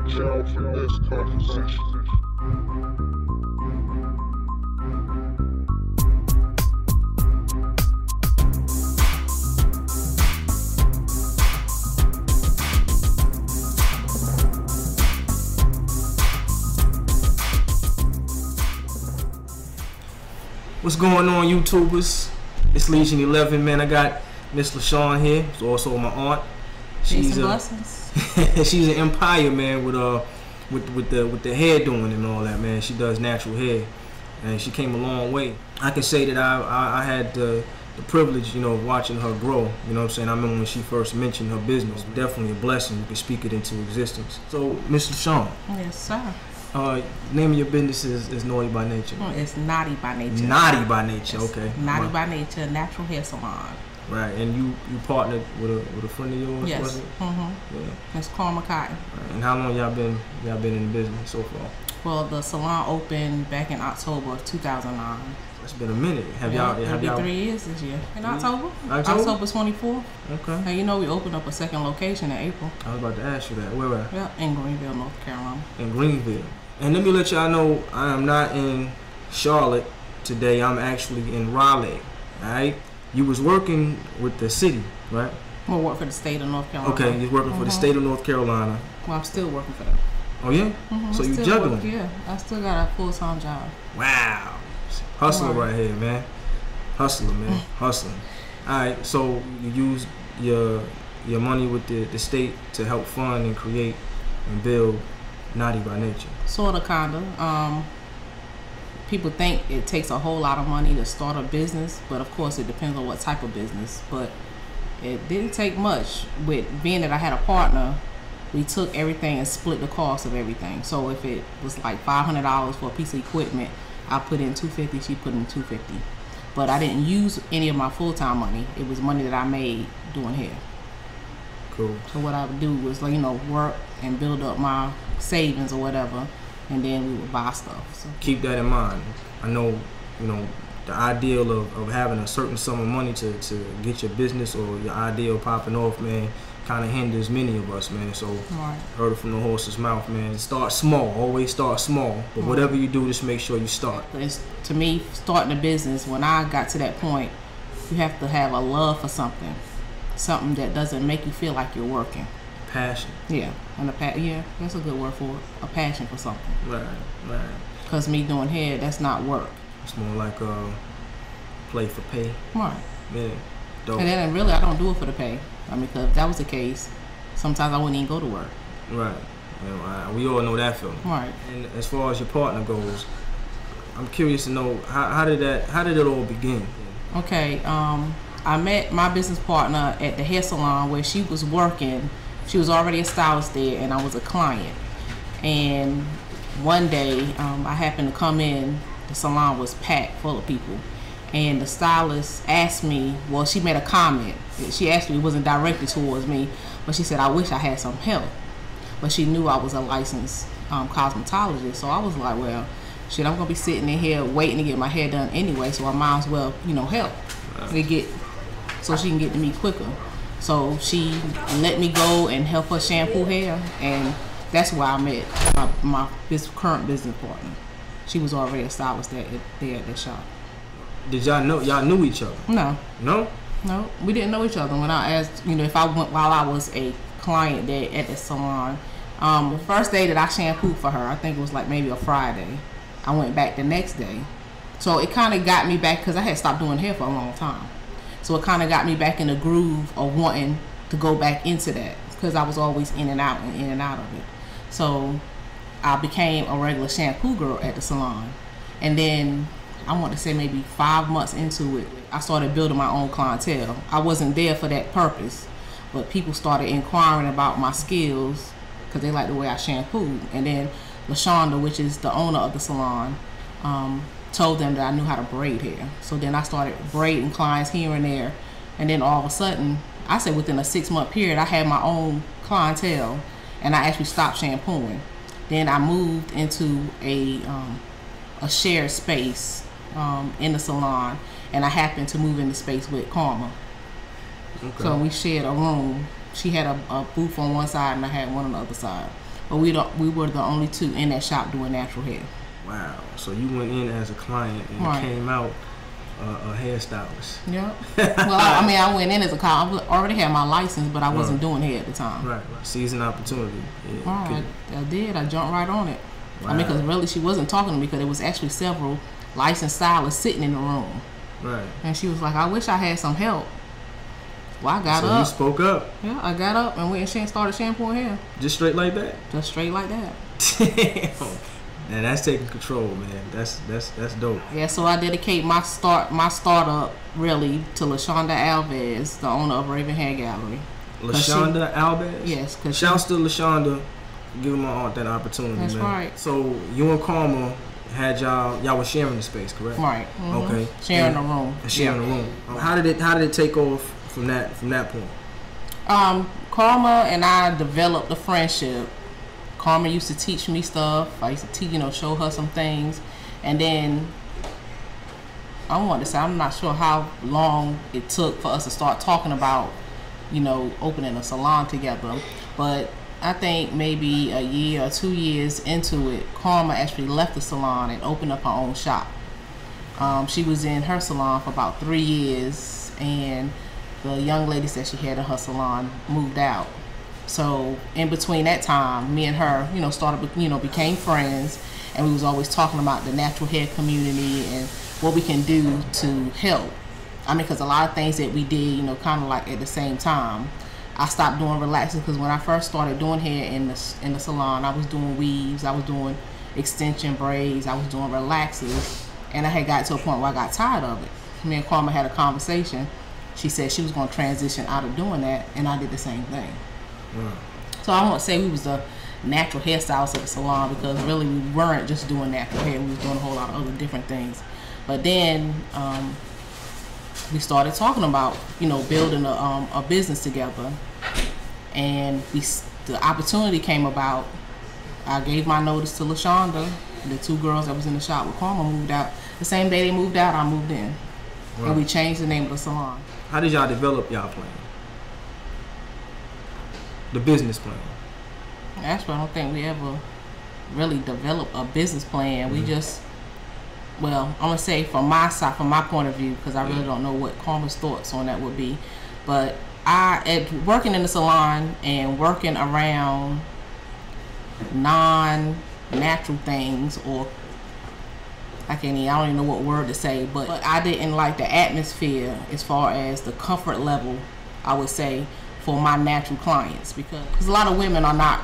Watch out for this conversation. What's going on, YouTubers? It's Legion 11, man. I got Miss Lashawn here. Who's also my aunt. She's blessings. She's an empire, man, with the hair doing and all that, man. She does natural hair, and she came a long way. I can say that I had the privilege, you know, of watching her grow. You know what I'm saying? I remember when she first mentioned her business. Definitely a blessing to speak it into existence. So, Miss Lashawn. Yes, sir. Name of your business is Knotti by Nature. It's Knotti by Nature. Knotti by Nature, Yes. okay. Knotti by Nature, natural hair salon. Right, and you partnered with a friend of yours, Yes. was it? Mm-hmm. Yeah. It's Karma Cotton. Right. And how long y'all been in the business so far? Well, the salon opened back in October of 2009. It's been a minute. It'll be 3 years this year. In October? October 24th. Okay. And you know we opened up a second location in April. I was about to ask you that. Where at? Yeah, in Greenville, North Carolina. In Greenville. And let me let y'all know I am not in Charlotte today. I'm actually in Raleigh. Alright? You was working with the city, right? I work for the state of North Carolina. Okay, you're working for the state of North Carolina. Well, I'm still working for them. Oh yeah? So you juggling? Yeah, I still got a full-time job. Wow. Hustler right here, man. Hustler, man. Hustling. Alright, so you use your money with the state to help fund and create and build Knotti by Nature. Sorta, kinda. People think it takes a whole lot of money to start a business, but of course it depends on what type of business. But it didn't take much. With being that I had a partner, we took everything and split the cost of everything. So if it was like $500 for a piece of equipment, I put in $250, she put in $250. But I didn't use any of my full-time money. It was money that I made doing hair. Cool. So what I would do was, like, you know, work and build up my savings or whatever, and then we would buy stuff. So keep that in mind. I know, you know, the ideal of having a certain sum of money to get your business or your ideal popping off, man, kind of hinders many of us, man. So heard it from the horse's mouth, man. Start small. Always start small. But whatever you do, just make sure you start. But to me, starting a business, when I got to that point, you have to have a love for something. Something that doesn't make you feel like you're working. Passion. Yeah, and yeah, that's a good word for it. A passion for something. Right. Cause me doing hair, that's not work. It's more like play for pay. Right. Yeah. Dope. And then really, I don't do it for the pay. I mean, cause if that was the case, sometimes I wouldn't even go to work. Right. You know, we all know that feeling. Right. And as far as your partner goes, I'm curious to know how did it all begin? Okay. I met my business partner at the hair salon where she was working. She was already a stylist there, and I was a client. And one day, I happened to come in. The salon was packed full of people. And the stylist asked me, well, she made a comment. She actually wasn't directed towards me, but she said, I wish I had some help. But she knew I was a licensed cosmetologist. So I was like, well, shit, I'm going to be sitting in here waiting to get my hair done anyway, so I might as well, you know, help. So she can get to me quicker. So she let me go and help her shampoo hair, and that's where I met my current business partner. She was already a stylist there at that shop. Did y'all knew each other? No. No? No, we didn't know each other. When I asked, you know, if I went while I was a client there at the salon, the first day that I shampooed for her, I think it was like maybe a Friday. I went back the next day. So it kind of got me back, because I had stopped doing hair for a long time. So it kind of got me back in the groove of wanting to go back into that, because I was always in and out of it. So I became a regular shampoo girl at the salon. And then I want to say maybe 5 months into it, I started building my own clientele. I wasn't there for that purpose, but people started inquiring about my skills because they liked the way I shampooed. And then Lashawn, which is the owner of the salon, told them that I knew how to braid hair. So then I started braiding clients here and there, and then all of a sudden, I said within a 6-month period, I had my own clientele, and I actually stopped shampooing. Then I moved into a shared space in the salon, and I happened to move into space with Karma. Okay. So we shared a room. She had a booth on one side, and I had one on the other side. but we were the only two in that shop doing natural hair. Wow. So you went in as a client and Right. came out a hairstylist. Yeah. Well, I mean, I went in as a client. I already had my license, but I wasn't Right. doing hair at the time. Right. Seize an opportunity. Yeah. All right, I did. I jumped right on it. Wow. I mean, because really she wasn't talking to me because there was actually several licensed stylists sitting in the room. Right. And she was like, I wish I had some help. Well, I got So up. you spoke up. Yeah, I got up and went and started shampooing hair. Just straight like that? Just straight like that. Damn. Man, that's taking control, man. That's dope. Yeah, so I dedicate my startup really to Lashawn Alves, the owner of Raven Hair Gallery. Lashonda Alves? Yes, because Shouts to Lashonda. Give my aunt that opportunity, That's man. right. So you and Karma had y'all was sharing the space, correct? right. Mhm. Okay. Sharing the room. Sharing the room. How did it take off from that point? Karma and I developed a friendship. Karma used to teach me stuff. I used to show her some things, and then I want to say I'm not sure how long it took for us to start talking about, opening a salon together, but I think maybe a year or 2 years into it, Karma actually left the salon and opened up her own shop. She was in her salon for about 3 years, and the young ladies that she had in her salon moved out. So in between that time, me and her, became friends, and we was always talking about the natural hair community and what we can do to help. I mean, because a lot of things that we did, kind of like at the same time. I stopped doing relaxers because when I first started doing hair in the salon, I was doing weaves, I was doing extension braids, I was doing relaxers, and I had got to a point where I got tired of it. Me and Karma had a conversation. She said she was going to transition out of doing that, and I did the same thing. So I won't say we was the natural hairstylists at the salon, because really we weren't just doing natural hair. We was doing a whole lot of other different things. But then we started talking about, building a business together, and the opportunity came about. I gave my notice to Lashonda. The two girls that was in the shop with Karma moved out. The same day they moved out, I moved in. Wow. And we changed the name of the salon. How did y'all develop y'all plan? The business plan. Actually, I don't think we ever really developed a business plan. We just, I'm gonna say from my side, from my point of view, because I really don't know what Karma's thoughts on that would be. But working in the salon and working around non-natural things, or I don't even know what word to say, but I didn't like the atmosphere as far as the comfort level, I would say, for my natural clients, because a lot of women are not,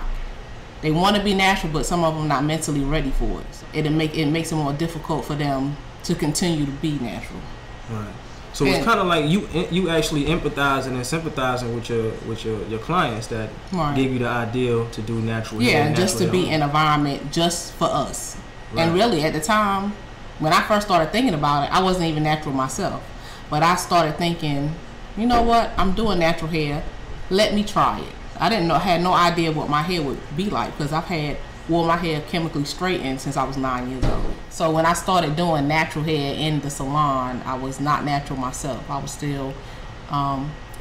they want to be natural, but some of them not mentally ready for it. So it makes it more difficult for them to continue to be natural. Right. So it's kind of like you actually empathizing and sympathizing with your clients that gave you the ideal to do natural hair. Yeah, just to be in an environment just for us. Right. And really, at the time when I first started thinking about it, I wasn't even natural myself, but I started thinking, you know what? I'm doing natural hair. Let me try it. I had no idea what my hair would be like, because I've wore my hair chemically straightened since I was 9 years old. So when I started doing natural hair in the salon, I was not natural myself. I was still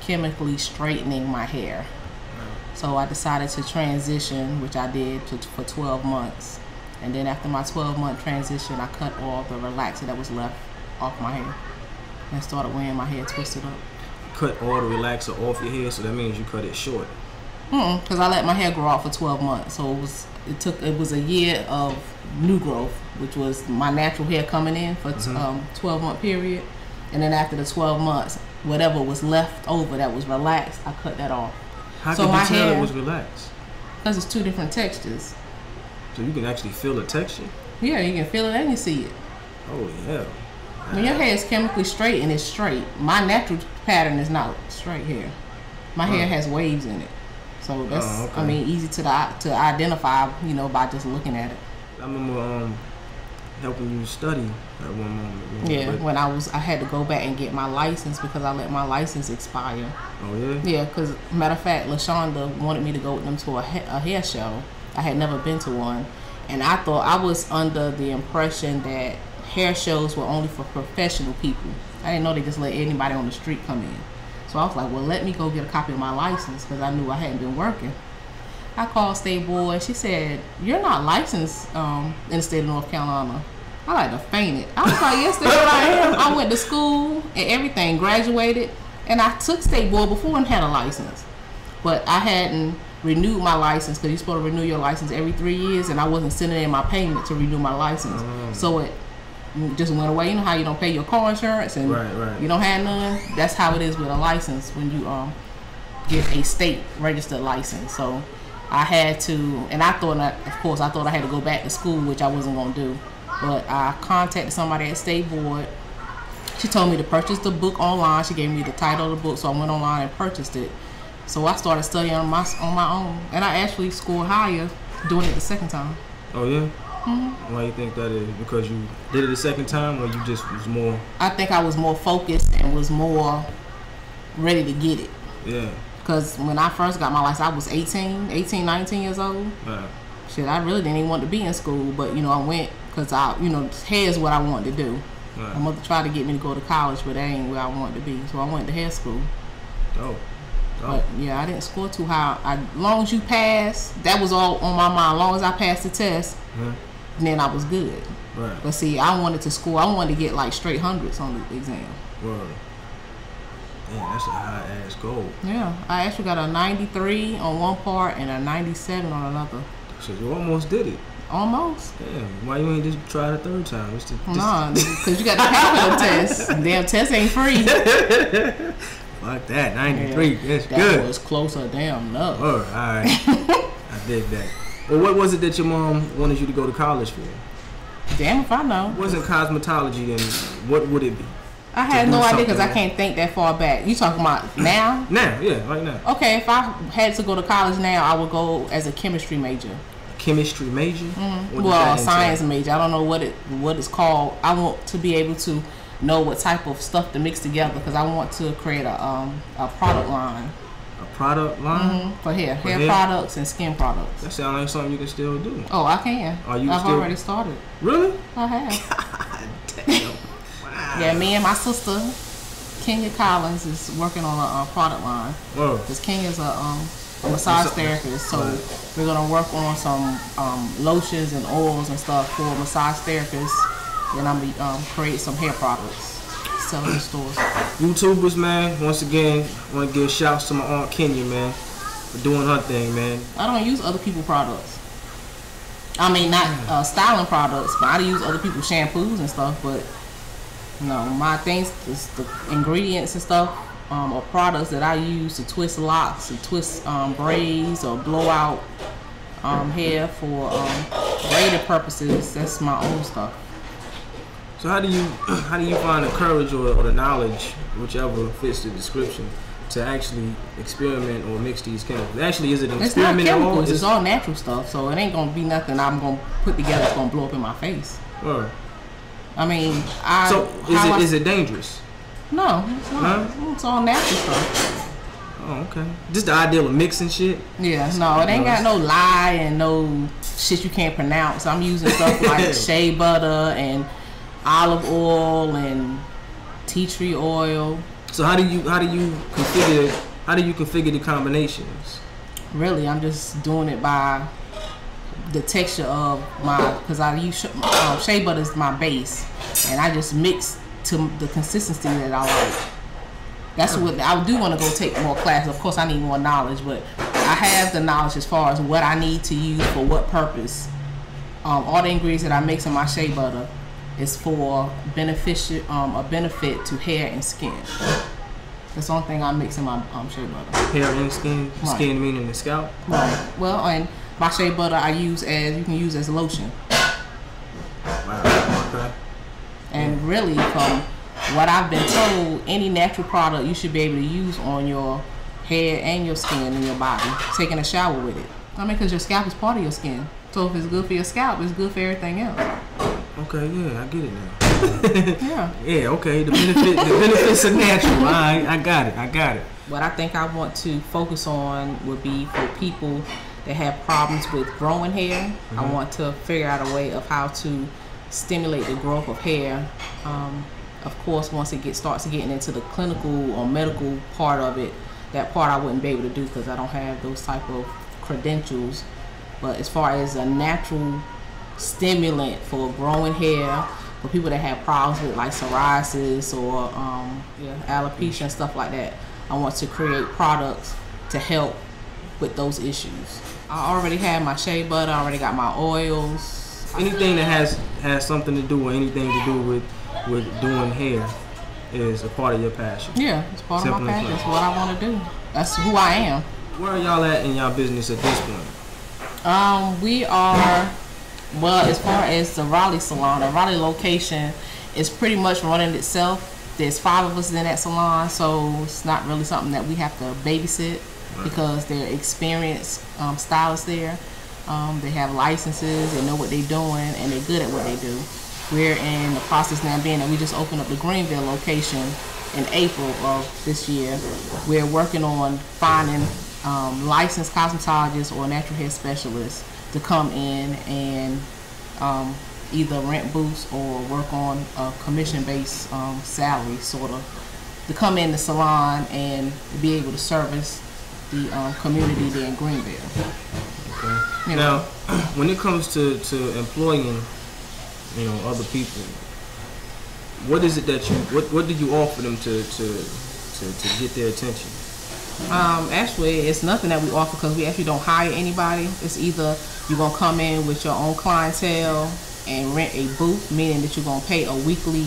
chemically straightening my hair. So I decided to transition, which I did for 12 months. And then after my 12-month transition, I cut all the relaxer that was left off my hair and started wearing my hair twisted up. Cut all the relaxer off your hair, so that means you cut it short. Because I let my hair grow out for 12 months. So it was a year of new growth, which was my natural hair coming in for 12-month period. And then after the 12 months, whatever was left over that was relaxed, I cut that off. How could you tell it was relaxed? Because it's two different textures. So you can actually feel the texture? Yeah, you can feel it and you see it. Oh, yeah. When your hair is chemically straight and it's straight, my natural pattern is not straight hair. My hair has waves in it. So that's, easy to identify, by just looking at it. I remember helping you study at one moment. Yeah, when I had to go back and get my license because I let my license expire. Oh, yeah? Yeah, because, matter of fact, Lashonda wanted me to go with them to a hair show. I had never been to one. And I thought I was under the impression that hair shows were only for professional people. I didn't know they just let anybody on the street come in. So I was like, well, let me go get a copy of my license, because I knew I hadn't been working. I called state board. She said, "You're not licensed in the state of North Carolina." I like to faint it. I was like, "Yes, that's what I am." I went to school and everything, graduated, and I took state board before and had a license, but I hadn't renewed my license because you're supposed to renew your license every 3 years, and I wasn't sending in my payment to renew my license, so it just went away. You know how you don't pay your car insurance and you don't have none? That's how it is with a license when you get a state registered license. So I had to, and I thought I had to go back to school, which I wasn't going to do. But I contacted somebody at state board. She told me to purchase the book online. She gave me the title of the book, so I went online and purchased it. So I started studying on my own, and I actually scored higher doing it the second time. Oh yeah? Mm-hmm. Why you think that is? Because you did it the second time, or you just was more? I think I was more focused and was more ready to get it. Yeah. Because when I first got my license, I was 19 years old. Right. Shit, I really didn't even want to be in school, but I went because hair is what I wanted to do. Right. My mother tried to get me to go to college, but that ain't where I wanted to be. So I went to hair school. Oh. But yeah, I didn't score too high. As long as you pass, that was all on my mind. As long as I passed the test, then I was good. Right. But see, I wanted to score. I wanted to get like straight hundreds on the exam. Word. Man, that's a high ass goal. Yeah, I actually got a 93 on one part and a 97 on another. So you almost did it. Almost. Damn, why you ain't just try the third time? Nah, because you got to pay for the test. Damn test ain't free. Fuck that, 93. Yeah, that's that good. That was closer, damn no. Oh, all right. I dig that. Well, what was it that your mom wanted you to go to college for? Damn if I know. It wasn't cosmetology, then what would it be? I had no idea because I can't think that far back. You talking about now? Now, yeah, right now. Okay, if I had to go to college now, I would go as a chemistry major. Chemistry major? Mm-hmm. Well, science major. I don't know what it's called. I want to be able to know what type of stuff to mix together because I want to create a product line. A product line? Mm-hmm. For hair products and skin products. That sounds like something you can still do. Oh, I can. I've already started. Really? I have. God damn. Wow. Yeah, me and my sister, Kenya Collins, is working on a product line. Whoa. Because Kenya's a massage therapist, so we're gonna work on some lotions and oils and stuff for massage therapists. Then I'm gonna create some hair products, sell in the stores. YouTubers, man, once again, I want to give shouts to my aunt Kenya, man, for doing her thing, man. I don't use other people's products. I mean, not styling products, but I use other people's shampoos and stuff. But my things, the ingredients and stuff, or products that I use to twist locks, to twist braids, or blow out hair for braided purposes. That's my own stuff. So how do you find the courage or the knowledge, whichever fits the description, to actually experiment or mix these chemicals? Actually, is it an experiment at all? It's not chemicals. It's all natural stuff, so it ain't gonna be nothing I'm gonna put together that's gonna blow up in my face. I mean, is it dangerous? No, it's not. Huh? It's all natural stuff. Oh, okay. Just the idea of mixing shit? Yeah, no, it ain't got no lye and no shit you can't pronounce. I'm using stuff like shea butter and olive oil and tea tree oil. So how do you configure the combinations? Really, I'm just doing it by the texture of because I use shea butter is my base, and I just mix to the consistency that I like. That's what I do want to go take more classes. Of course, I need more knowledge, but I have the knowledge as far as what I need to use for what purpose. All the ingredients that I mix in my shea butter is for a benefit to hair and skin. That's the only thing I mix in my shea butter. Hair and skin? Right. Skin meaning the scalp? Right. Well, and my shea butter you can use as lotion. Wow. Okay. And really, from what I've been told, any natural product you should be able to use on your hair and your skin and your body. Taking a shower with it. I mean, because your scalp is part of your skin. So if it's good for your scalp, it's good for everything else. Okay, yeah, I get it now. Yeah. Yeah, okay. The benefits are natural. I got it. What I think I want to focus on would be for people that have problems with growing hair. Mm-hmm. I want to figure out a way of how to stimulate the growth of hair. Of course, once it starts getting into the clinical or medical part of it, that part I wouldn't be able to do because I don't have those type of credentials, but as far as a natural stimulant for growing hair, for people that have problems with like psoriasis or alopecia and stuff like that, I want to create products to help with those issues. I already have my shea butter, I already got my oils. Anything that has something to do or anything to do with doing hair is a part of your passion. Yeah, it's part of my passion. It's what I want to do. That's who I am. Where are y'all at in y'all business at this point? We are, well, as far as the Raleigh salon, the Raleigh location is pretty much running itself. There's 5 of us in that salon, so it's not really something that we have to babysit because they're experienced stylists there. They have licenses, they know what they're doing, and they're good at what they do. We're in the process now being that we just opened up the Greenville location in April of this year. We're working on finding licensed cosmetologists or natural hair specialists to come in and either rent booths or work on a commission-based salary, sort of, to come in the salon and be able to service the community there in Greenville. Okay. Now, when it comes to employing, other people, what is it that what do you offer them to get their attention? Actually, it's nothing that we offer because we actually don't hire anybody. It's either you're gonna come in with your own clientele and rent a booth, meaning that you're gonna pay a weekly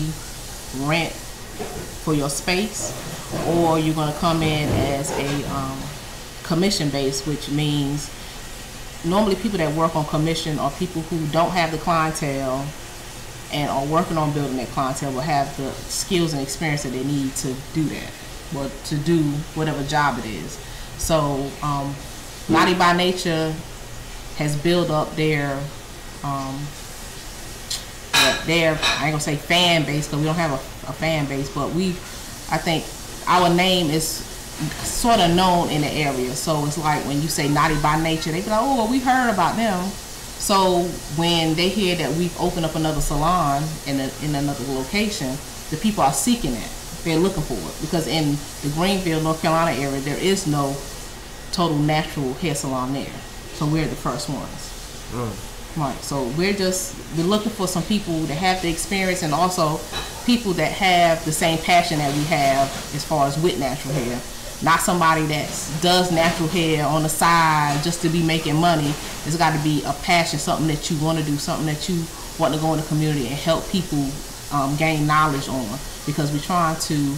rent for your space, or you're gonna come in as a commission base, which means normally people that work on commission are people who don't have the clientele and are working on building that clientele, will have the skills and experience that they need to do that, or to do whatever job it is. So Knotti by Nature has built up their I ain't gonna say fan base because we don't have a fan base, but I think our name is sort of known in the area. So it's like when you say Knotti by Nature, they be like, oh, well, we heard about them. So when they hear that we've opened up another salon in another location, the people are seeking it. They're looking for it because in the Greenville, North Carolina area, there is no total natural hair salon there. So we're the first ones. Right. So we're looking for some people that have the experience and also people that have the same passion that we have as far as with natural hair. Not somebody that does natural hair on the side just to be making money. It's got to be a passion, something that you want to do, something that you want to go in the community and help people gain knowledge on. Because we're trying to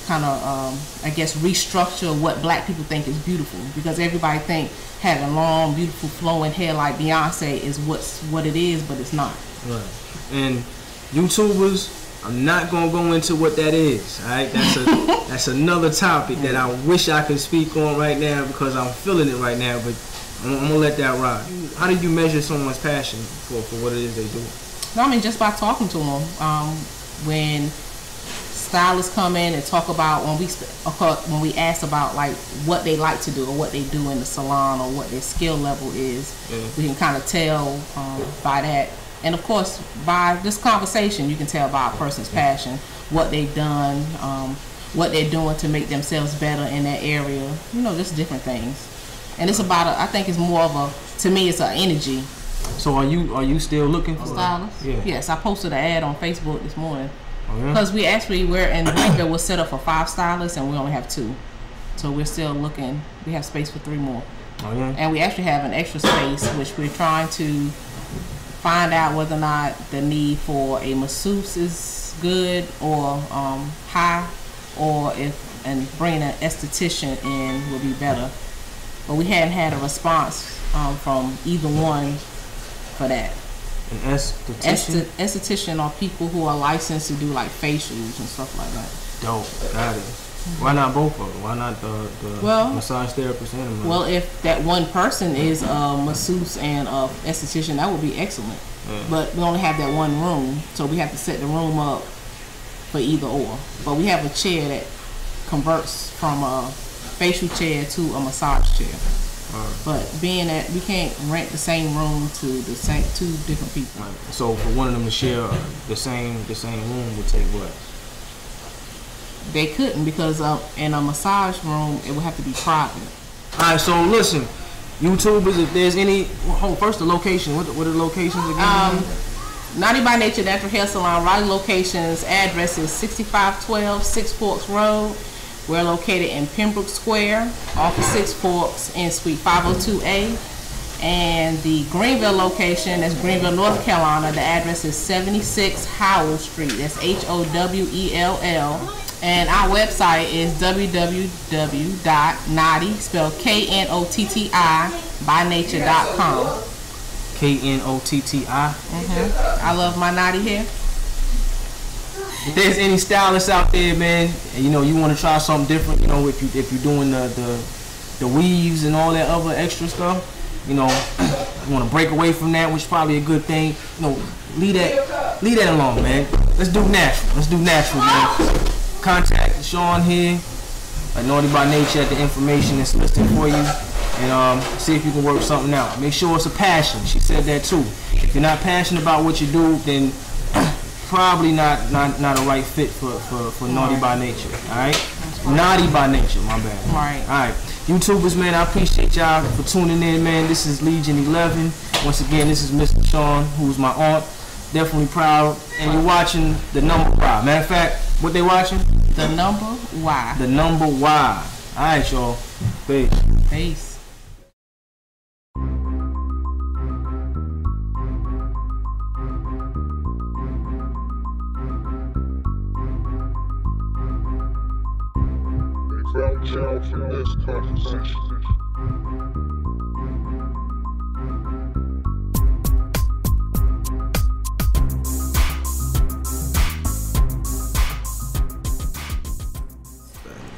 kind of, I guess, restructure what black people think is beautiful. Because everybody think having long, beautiful, flowing hair like Beyonce is what it is, but it's not. Right. And YouTubers, I'm not gonna go into what that is. All right, that's another topic that I wish I could speak on right now because I'm feeling it right now. But I'm gonna let that ride. How do you measure someone's passion for what it is they do? No, I mean just by talking to them. When stylists come in and talk about when we ask about like what they like to do or what they do in the salon or what their skill level is, we can kind of tell by that. And of course, by this conversation, you can tell by a person's passion, what they've done, what they're doing to make themselves better in that area. Just different things. And it's about I think it's more of to me, it's an energy. So are you still looking for stylists? Yeah. Yes, I posted an ad on Facebook this morning. Oh, yeah? Because we're in Greenville, we're set up for 5 stylists and we only have 2. So we're still looking. We have space for 3 more. Oh, yeah? And we actually have an extra space, which we're trying to find out whether or not the need for a masseuse is good or high, or and bringing an esthetician in will be better. But we hadn't had a response from either one for that. An esthetician? Esthetician are people who are licensed to do like facials and stuff like that. Dope, got it. Why not both of them? Why not the massage therapist and the massage? Well, if that one person is a masseuse and a esthetician, that would be excellent. Yeah. But we only have that one room, so we have to set the room up for either or. But we have a chair that converts from a facial chair to a massage chair. But being that we can't rent the same room to the same 2 different people. Right. So for one of them to share the same room would take what? They couldn't because in a massage room it would have to be private. All right. So listen, YouTubers, if there's any, first the location. What are the locations again? Knotti by Nature Natural Hair Salon. Raleigh locations. Address is 6512 Six Forks Road. We're located in Pembroke Square, off of Six Forks in Suite 502A. And the Greenville location, that's Greenville, North Carolina. The address is 76 Howell Street. That's Howell. And our website is www.knotti, spelled Knotti, by nature.com. Knotti. I love my Knotti hair. If there's any stylists out there, man, and you know you want to try something different, you know, if you're doing the weaves and all that other extra stuff, you know, you want to break away from that, which is probably a good thing. You know, leave that alone, man. Let's do natural, man. Contact Lashawn here at Knotti by Nature at the information that's listed for you, and see if you can work something out. Make sure it's a passion. She said that too. If you're not passionate about what you do, then probably not a right fit for Knotti by Nature. All right, Knotti by Nature. My bad. Right. All right, YouTubers, man. I appreciate y'all for tuning in, man. This is Legion 11. Once again, this is Mr. Lashawn, who's my aunt. Definitely proud. And you're watching The Number Y. Matter of fact, what they watching? The Number Y. The Number Y. All right, y'all. Peace. Peace. Found out from this conversation.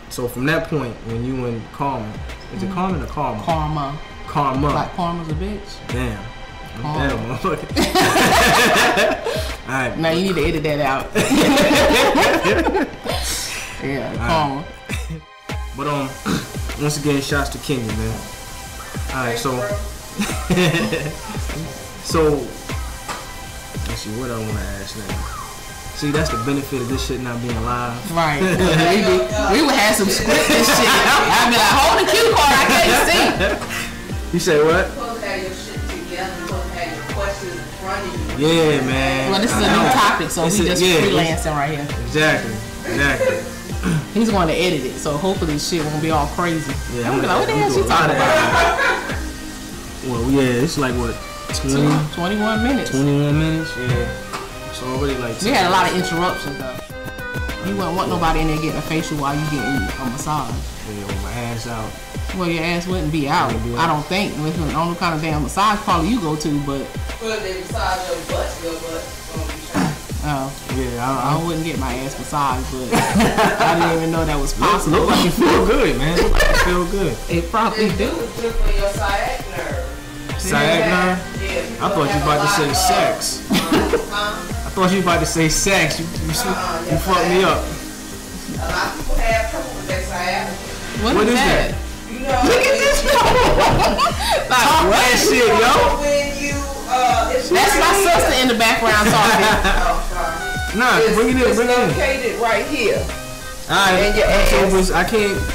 So from that point, when you and Carmen, is it Carmen or Karma? Karma. Karma. Like Karma's a bitch. Damn. Karma. Damn, motherfucker. All right. Now you need to edit that out. Yeah, Karma. But once again, shouts to Kenya, man. All right, so let's see what I want to ask now. See, that's the benefit of this shit not being live. Right. we would have some scripted shit. I'd be like, hold the cue card, I can't see. You say what? You're supposed to have your shit together. You're supposed to have your questions in front of you. Yeah, man. Well, this is a new topic, so he's just freelancing right here. Exactly. He's going to edit it, so hopefully this shit won't be all crazy. Yeah, I'm gonna be like, what the hell she talking about? Well, yeah, it's like what, 21 minutes. 21 minutes, yeah. It's already like. We had a lot of interruptions though. You wouldn't want nobody in there getting a facial while you getting a massage. Yeah, with my ass out. Well, your ass wouldn't be out. I don't think. With the only kind of damn massage parlor you go to, but. Well, they massage your butt gonna be shot. Oh. Yeah, I wouldn't get my ass massaged, but I didn't even know that was possible. Look like you feel good, man. Look like you feel good. It probably do. It's good for your sciatic nerve. Sciatic nerve? Yeah. I thought you about to say sex. I thought you about to say sex. You fucked me up. A lot of people have trouble with that sciatica. What is that? You know, Look at this. Talk that shit, yo. when you That's my sister in the background talking. Nah, bring it in, bring it in. It's located right here. Alright, And your ass.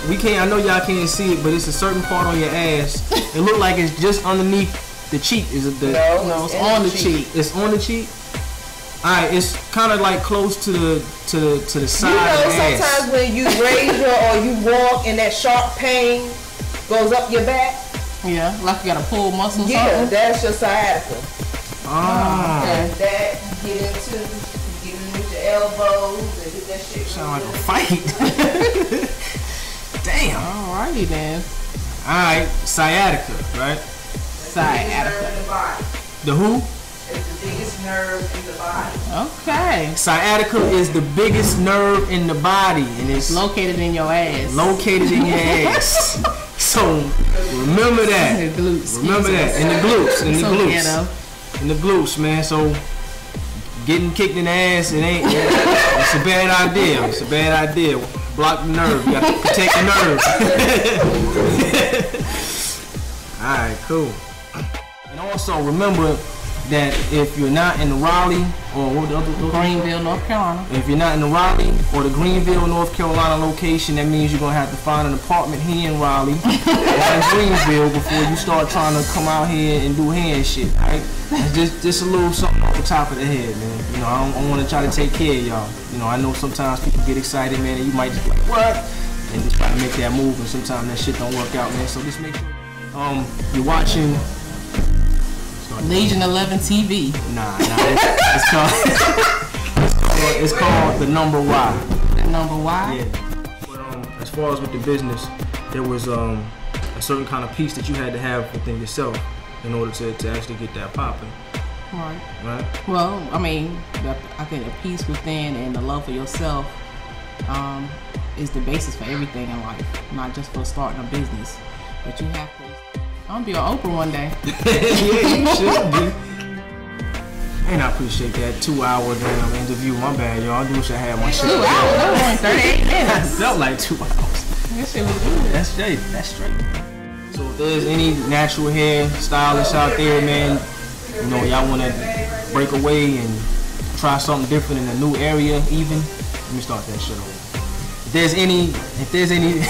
we can't, I know y'all can't see it, but it's a certain part on your ass. It look like it's just underneath the cheek. Is it the? No, it's on the cheek. It's on the cheek. Alright, it's kind of like close to the side You know, of the ass. sometimes when you raise or you walk and that sharp pain goes up your back. Yeah, like you got a pull muscle or Yeah, something. that's your sciatica. Oh. And that you get in with your elbows and get that shit. Sound like a fight. Damn. Alrighty then. Alright, sciatica, right? Sciatica. In the body. The who? It's the biggest nerve in the body. Okay. Sciatica is the biggest nerve in the body, and it's Located in your ass. located in your ass. So remember that. In the glutes. Remember that. In the glutes. In the So glutes. ghetto. In the glutes, man. So getting kicked in the ass, it ain't. It's a bad idea. It's a bad idea. Block the nerve. You got to protect the nerve. All right, cool. And also remember, that if you're not in the Raleigh or what the other Greenville, North Carolina. if you're not in the Raleigh or the Greenville, North Carolina location, that means you're gonna have to find an apartment here in Raleigh or in Greenville before you start trying to come out here and do hair and shit. Right? It's just a little something off the top of the head, man. You know, I want to try to take care of y'all. You know, I know sometimes people get excited, man, and you might just be like, what? And just try to make that move, and sometimes that shit don't work out, man. So just make sure you're watching. Legion 11 TV. Nah, it's called The Number Y. The Number Y? Yeah. But as far as with the business, there was a certain kind of peace that you had to have within yourself in order to actually get that popping. Right. Right? Well, I mean, I think the peace within and the love for yourself is the basis for everything in life, not just for starting a business. But you have to. I'm gonna be on Oprah one day. Yeah, you should be. And I appreciate that 2-hour damn interview. My bad, y'all. I do wish I had my shit. 2 hours? That was only 38 minutes. It felt like 2 hours. That shit was good. That's straight. That's straight. So if there's any natural hair stylists out there, man, you know, y'all want to break away and try something different in a new area even, let me start that shit over. If there's any